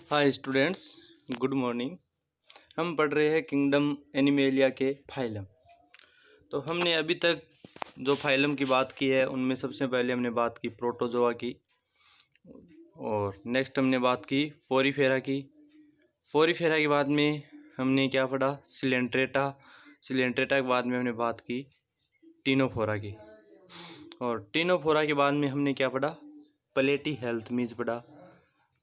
Hi students, good morning. हम पढ़ रहे हैं किंगडम एनिमेलिया के फाइलम। तो हमने अभी तक जो फाइलम की बात की है उनमें सबसे पहले हमने बात की प्रोटोजोआ की, और नेक्स्ट हमने बात की फोरीफेरा की। फोरीफेरा के बाद में हमने क्या पढ़ा? सिलेंट्रेटा। सिलेंट्रेटा के बाद में हमने बात की टीनोफोरा की, और टीनोफोरा के बाद में हमने क्या पढ़ा? प्लेटी हेल्थमीज पढ़ा।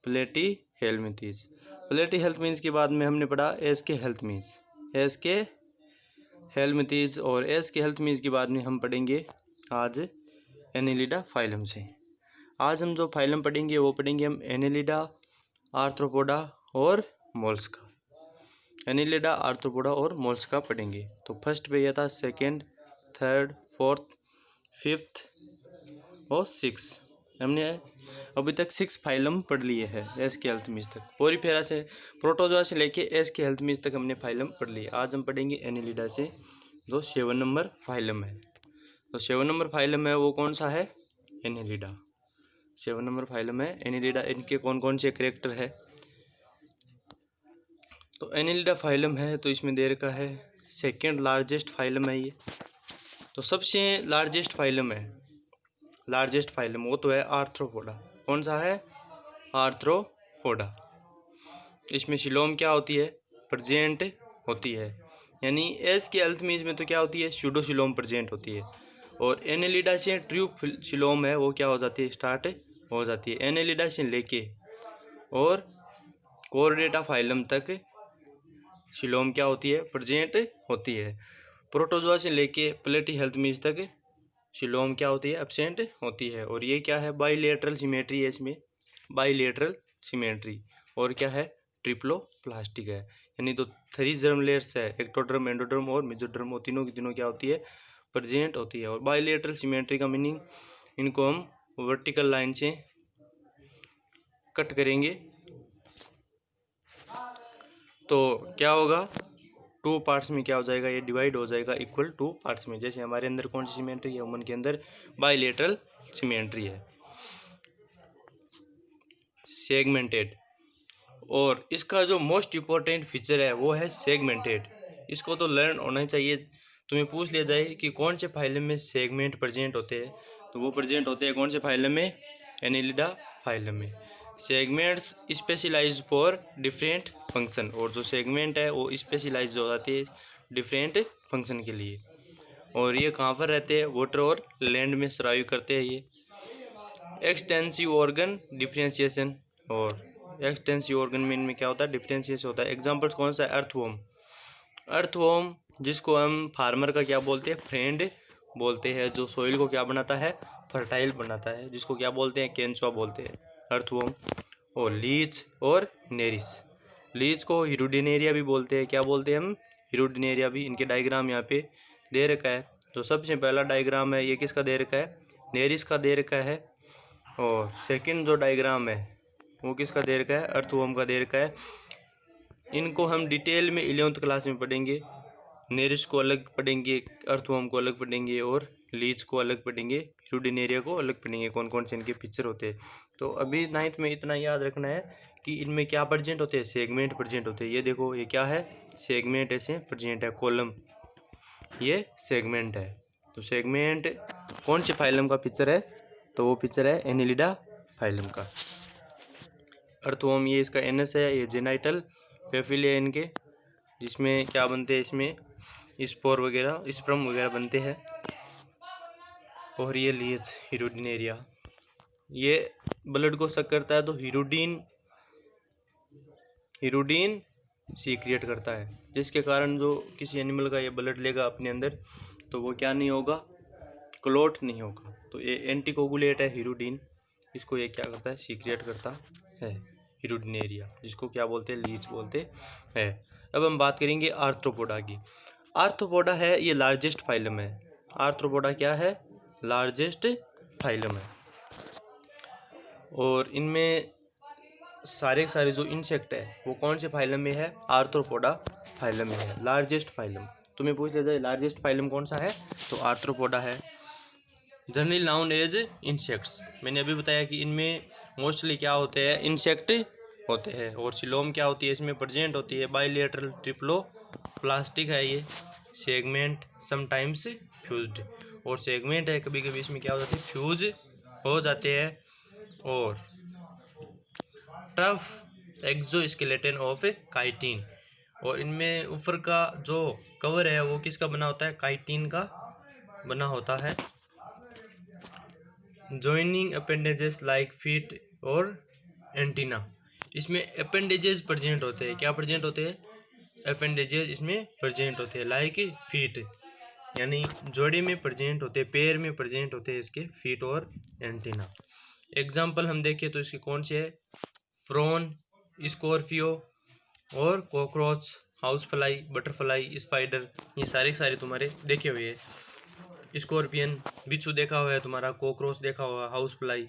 प्लेटी हेल्थमीज। प्लेटी हेल्थमीज के बाद में हमने पढ़ा एस के हेल्थमीज। एस के हेल्थमीज और एस के हेल्थमीज के बाद में हम पढ़ेंगे आज एनेलिडा फाइलम से। आज हम जो फाइलम पढ़ेंगे वो पढ़ेंगे हम एनेलिडा, आर्थ्रोपोडा और मोल्स्का। एनेलिडा, आर्थ्रोपोडा और मोल्स्का पढ़ेंगे। तो फर्स्ट पे यह था सेकेंड, थर्ड, फोर्थ, फिफ्थ और सिक्स। हमने अभी तक 6 फाइलम पढ़ लिए हैं एस के हेल्थमीज तक। पोरीफेरा से, प्रोटोजोआ से लेके एस के हेल्थमीज तक हमने फाइलम पढ़ लिए। आज हम पढ़ेंगे एनेलिडा से, जो 7 नंबर फाइलम है। तो 7 नंबर फाइलम है वो कौन सा है? एनेलिडा। 7 नंबर फाइलम है एनेलिडा। इनके कौन कौन से कैरेक्टर है? तो एनेलिडा फाइलम है तो इसमें दे रखा है सेकेंड लार्जेस्ट फाइलम है ये। तो सबसे लार्जेस्ट फाइलम है, लार्जेस्ट फाइलम वो तो है आर्थ्रोपोडा। कौन सा है? आर्थ्रोपोडा। इसमें सिलोम क्या होती है? प्रेजेंट होती है। यानी एस के अल्थमीज में तो क्या होती है? स्यूडोसिलोम प्रेजेंट होती है। और एनेलिडा से ट्रू सिलोम है वो क्या हो जाती है? स्टार्ट हो जाती है। एनेलिडा से लेके और कोर्डेटा फाइलम तक सिलोम क्या होती है? प्रेजेंट होती है। प्रोटोजोआ से लेके प्लेटी हेल्थमीज तक सिलोम क्या होती है? एब्सेंट होती है। और ये क्या है? बाइलेटरल सिमेट्री है इसमें, बाइलेटरल सिमेट्री। और क्या है? ट्रिप्लोप्लास्टिक है। यानी तो 3 जर्म लेयर्स है, एक्टोडर्म, एंडोडर्म और मेसोडर्म, वो तीनों की तीनों क्या होती है? प्रेजेंट होती है। और बाइलेटरल सिमेट्री का मीनिंग, इनको हम वर्टिकल लाइन से कट करेंगे तो क्या होगा? 2 पार्ट्स में क्या हो जाएगा? ये डिवाइड हो जाएगा इक्वल 2 पार्ट्स में। जैसे हमारे अंदर कौन सी सिमेट्री है? ह्यूमन के अंदर बाइलेटरल सिमेट्री है, सेगमेंटेड। और इसका जो मोस्ट इम्पोर्टेंट फीचर है वो है सेगमेंटेड। इसको तो लर्न होना चाहिए। तुम्हें पूछ लिया जाए कि कौन से फाइलम में सेगमेंट प्रेजेंट होते हैं, तो वो प्रेजेंट होते हैं कौन से फाइलम में? एनेलिडा फाइलम में। Segments specialised for different function. और जो सेगमेंट है वो स्पेशलाइज हो जाती है डिफरेंट फंक्शन के लिए। और ये कहाँ पर रहते हैं? वाटर और लैंड में सर्वाइव करते हैं ये। Extensive organ differentiation. और एक्सटेंसिव ऑर्गन में इनमें क्या होता है? डिफरेंशिएशन होता है। एग्जांपल्स कौन सा है? अर्थवॉर्म। अर्थवॉर्म जिसको हम फार्मर का क्या बोलते हैं? फ्रेंड बोलते हैं। जो सोइल को क्या बनाता है? फर्टाइल बनाता है, जिसको क्या बोलते हैं? केंचुआ बोलते हैं, अर्थवॉर्म। और लीच और नेरिस। लीच को हिरुडिनेरिया भी बोलते हैं। क्या बोलते हैं हम? हिरुडिनेरिया भी। इनके डायग्राम यहाँ पे दे रखा है। तो सबसे पहला डायग्राम है ये किसका दे रखा है? नेरिस का दे रखा है। और सेकंड जो डायग्राम है वो किसका दे रखा है? अर्थवॉर्म का दे रखा है। इनको हम डिटेल में 11th क्लास में पढ़ेंगे। नेरिस को अलग पढ़ेंगे, अर्थवॉर्म को अलग पढ़ेंगे, और लीच को अलग पढ़ेंगे, हिरुडिनेरिया को अलग पढ़ेंगे, कौन कौन से इनके फीचर होते हैं। तो अभी 9th में इतना याद रखना है कि इनमें क्या प्रेजेंट होते हैं? सेगमेंट प्रेजेंट होते हैं। ये देखो ये क्या है? सेगमेंट ऐसे प्रेजेंट है, कॉलम, ये सेगमेंट है। तो सेगमेंट कौन से फाइलम का फीचर है? तो वो फीचर है एनेलिडा फाइलम का। अर्थवॉर्म ये इसका एनस है, ये जेनाइटल पेपिले है इनके, जिसमें क्या बनते हैं? इसमें स्पोर वगैरह, स्पर्म वगैरह बनते हैं। और ये लीच, हिरुडिनेरिया, ये ब्लड को सक करता है तो हिरुडीन सीक्रिएट करता है, जिसके कारण जो किसी एनिमल का ये ब्लड लेगा अपने अंदर तो वो क्या नहीं होगा? क्लॉट नहीं होगा। तो ये एंटीकोगुलेट है हिरुडीन, इसको ये क्या करता है? सीक्रिएट करता है, हिरुडिनेरिया, जिसको क्या बोलते हैं? लीच बोलते हैं। अब हम बात करेंगे आर्थ्रोपोडा की। आर्थ्रोपोडा है ये लार्जेस्ट फाइलम है। आर्थ्रोपोडा क्या है? लार्जेस्ट फाइलम है। और इनमें सारे के सारे जो इंसेक्ट है वो कौन से फाइलम में है? आर्थ्रोपोडा फाइलम में है, लार्जेस्ट फाइलम। तुम्हें पूछ लिया जाए लार्जेस्ट फाइलम कौन सा है, तो आर्थ्रोपोडा है। Generally known as insects. मैंने अभी बताया कि इनमें मोस्टली क्या होते हैं? इंसेक्ट होते हैं। और सिलोम क्या होती है, इसमें प्रेजेंट होती है बाइलेटरल ट्रिप्लो प्लास्टिक है ये। सेगमेंट समटाइम्स फ्यूज्ड, और सेगमेंट है कभी कभी इसमें क्या हो जाती है, फ्यूज हो जाते हैं। और टफ एक्सोस्केलेटन ऑफ काइटिन, और इनमें ऊपर का जो कवर है वो किसका बना होता है, काइटिन का बना होता है। जॉइनिंग अपेंडेजेस लाइक फीट और एंटीना, इसमें अपेंडेजेस प्रेजेंट होते हैं। क्या प्रेजेंट होते हैं, अपेंडेजेस इसमें प्रेजेंट होते हैं। लाइक फीट यानी जोड़े में प्रेजेंट होते हैं, पैर में प्रेजेंट होते हैं इसके फीट और एंटीना। एग्जाम्पल हम देखें तो इसके कौन से है, फ्रॉन, स्कॉर्पियो और cockroach, house fly, butterfly, spider, ये सारे तुम्हारे देखे हुए हैं। स्कॉर्पियन बिच्छू देखा हुआ है तुम्हारा, कॉकरोच देखा हुआ, हाउस फ्लाई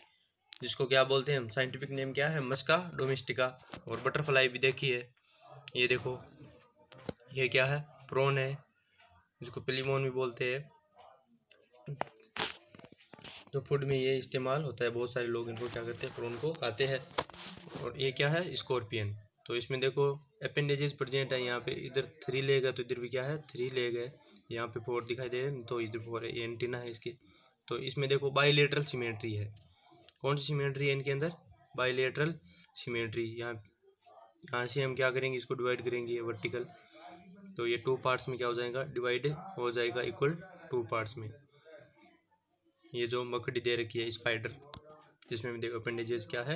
जिसको क्या बोलते हैं हम, साइंटिफिक नेम क्या है, मस्का डोमेस्टिका, और बटरफ्लाई भी देखी है। ये देखो ये क्या है, प्रॉन है जिसको पिलीमोन भी बोलते हैं। तो फूड में ये इस्तेमाल होता है, बहुत सारे लोग इनको क्या करते हैं, प्रॉन को खाते हैं। और ये क्या है, स्कॉर्पियन। तो इसमें देखो अपेंडेजेस प्रेजेंट है, यहाँ पे इधर 3 लेग है तो इधर भी क्या है 3 लेग है, यहाँ पे 4 दिखाई दे रहे हैं तो इधर 4 है, ये एंटीना है इसकी। तो इसमें देखो बाइलेटरल सिमेट्री है। कौन सी सिमेट्री है इनके अंदर, बाइलेटरल सिमेट्री। यहाँ से हम क्या करेंगे, इसको डिवाइड करेंगे वर्टिकल, तो ये 2 पार्ट्स में क्या हो जाएगा, डिवाइड हो जाएगा इक्वल 2 पार्ट्स में। ये जो मकड़ी दे रखी है स्पाइडर, जिसमें देखो अपेंडेजेस क्या है,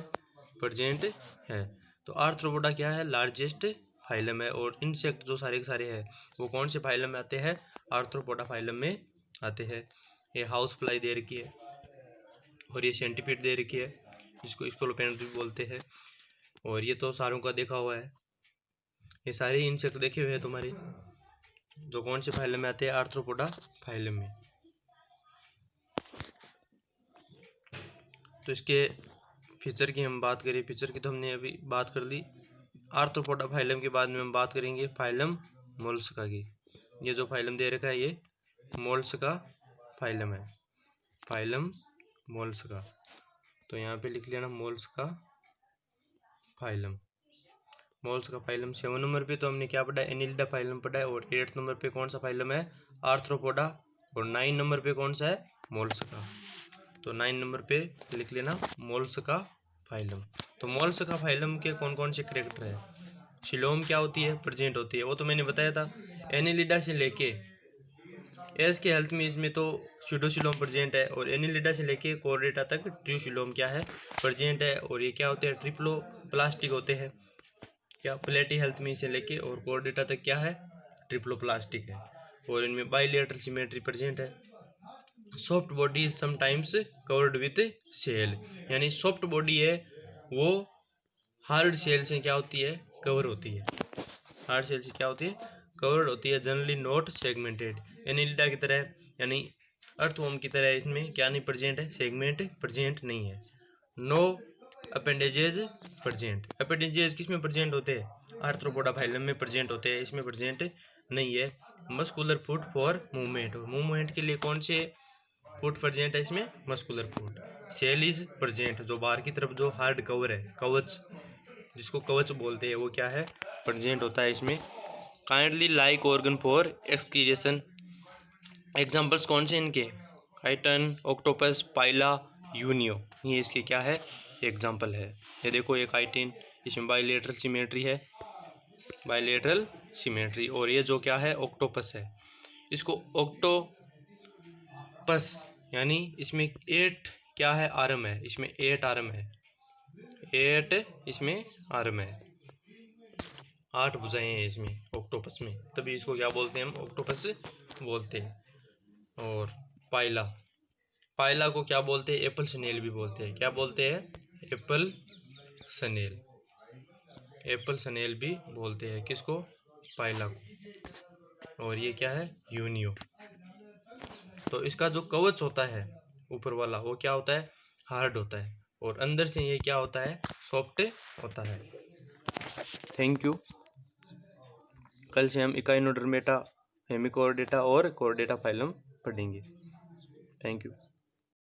प्रेजेंट है। तो आर्थ्रोपोडा क्या है, लार्जेस्ट फाइलम है। और इंसेक्ट जो सारे के सारे हैं वो कौन से फाइलम में आते हैं, आर्थ्रोपोडा फाइलम में आते हैं। ये हाउस फ्लाई दे रखी है, और ये सेंटीपीड दे रखी है जिसको स्कोलोपेंड्री भी बोलते हैं। और ये तो सारों का देखा हुआ है, ये सारे इंसेक्ट देखे हुए हैं तुम्हारे, जो कौन से फाइलम में आते हैं, आर्थ्रोपोडा फाइलम में। तो इसके फीचर की हम बात करें, फीचर की तो हमने अभी बात कर ली। आर्थ्रोपोडा फाइलम के बाद में हम बात करेंगे फाइलम मोलस्का की। ये जो फाइलम दे रखा है ये मोलस्का फाइलम है, फाइलम मोलस्का। तो यहाँ पे लिख लेना Mollusca phylum. Mollusca phylum 7 number पे तो हमने क्या पढ़ा है, एनिलिडा फाइलम पढ़ा है। और 8 नंबर पे कौन सा फाइलम है, आर्थ्रोपोडा। और 9 नंबर पे कौन सा है, मोलस्का। तो 9 नंबर पे लिख लेना मोलस्का फाइलम। तो मोलस्का फाइलम के कौन कौन से कैरेक्टर है, सिलोम क्या होती है, प्रेजेंट होती है, वो तो मैंने बताया था। एनिलिडा से लेके एस के हेल्थ में इसमें तो स्यूडोसिलोम प्रेजेंट है, और एनिलिडा से लेके कोर्डेटा तक ट्रूसिलोम क्या है, प्रेजेंट है। और ये क्या होते हैं, ट्रिप्लो प्लास्टिक होते हैं। क्या प्लेटी हेल्थ में इसे लेके और कोर्डेटा तक क्या है, ट्रिप्लो प्लास्टिक है। और इनमें बाइलेटरल सिमेट्री प्रेजेंट है। Soft body is sometimes covered with shell, यानी सॉफ्ट बॉडी है वो हार्ड सेल से क्या होती है, कवर होती है। हार्ड सेल से क्या होती है, कवर्ड होती है। जनरली नॉट सेगमेंटेड, एनिलिडा की तरह यानी अर्थवर्म की तरह इसमें क्या नहीं प्रेजेंट है, सेगमेंट प्रेजेंट नहीं है। नो अपेंडेजेज प्रेजेंट, अपेंडेजेज किस में प्रेजेंट होते हैं, आर्थ्रोपोडा फाइलम में प्रेजेंट होते हैं, इसमें प्रेजेंट नहीं है। Muscular foot for movement, movement के लिए कौन से फुट प्रेजेंट है इसमें, muscular foot. Shell is present, जो बाहर की तरफ जो हार्ड कवर है, कवच जिसको कवच बोलते हैं, वो क्या है, प्रेजेंट होता है इसमें। Kindly like organ for excretion, examples कौन से इनके, काइटन, ऑक्टोपस, पाइला, यूनियो, ये इसके क्या है, एग्जांपल है। ये देखो ये काइटिन, इसमें बाइलेटरल सिमेट्री है, बाइलेटरल सिमेट्री। और ये जो क्या है, ऑक्टोपस है, इसको ऑक्टोपस यानी इसमें 8 क्या है, आर्म है, इसमें 8 आर्म है, 8 इसमें आर्म है, 8 भुजाएं हैं इसमें ऑक्टोपस में, तभी इसको क्या बोलते हैं हम, ऑक्टोपस बोलते हैं। और पाइला, पाइला को क्या बोलते हैं, एप्पल स्नेल भी बोलते हैं, क्या बोलते हैं, एप्पल स्नेल, एप्पल स्नेल भी बोलते हैं किसको, पाइला को। और ये क्या है, यूनियो। तो इसका जो कवच होता है ऊपर वाला वो क्या होता है, हार्ड होता है, और अंदर से ये क्या होता है, सॉफ्ट होता है। Thank you. कल से हम इकाइनोडर्मेटा, हेमिकोर्डेटा और कोर्डेटा फाइलम पढ़ेंगे। Thank you.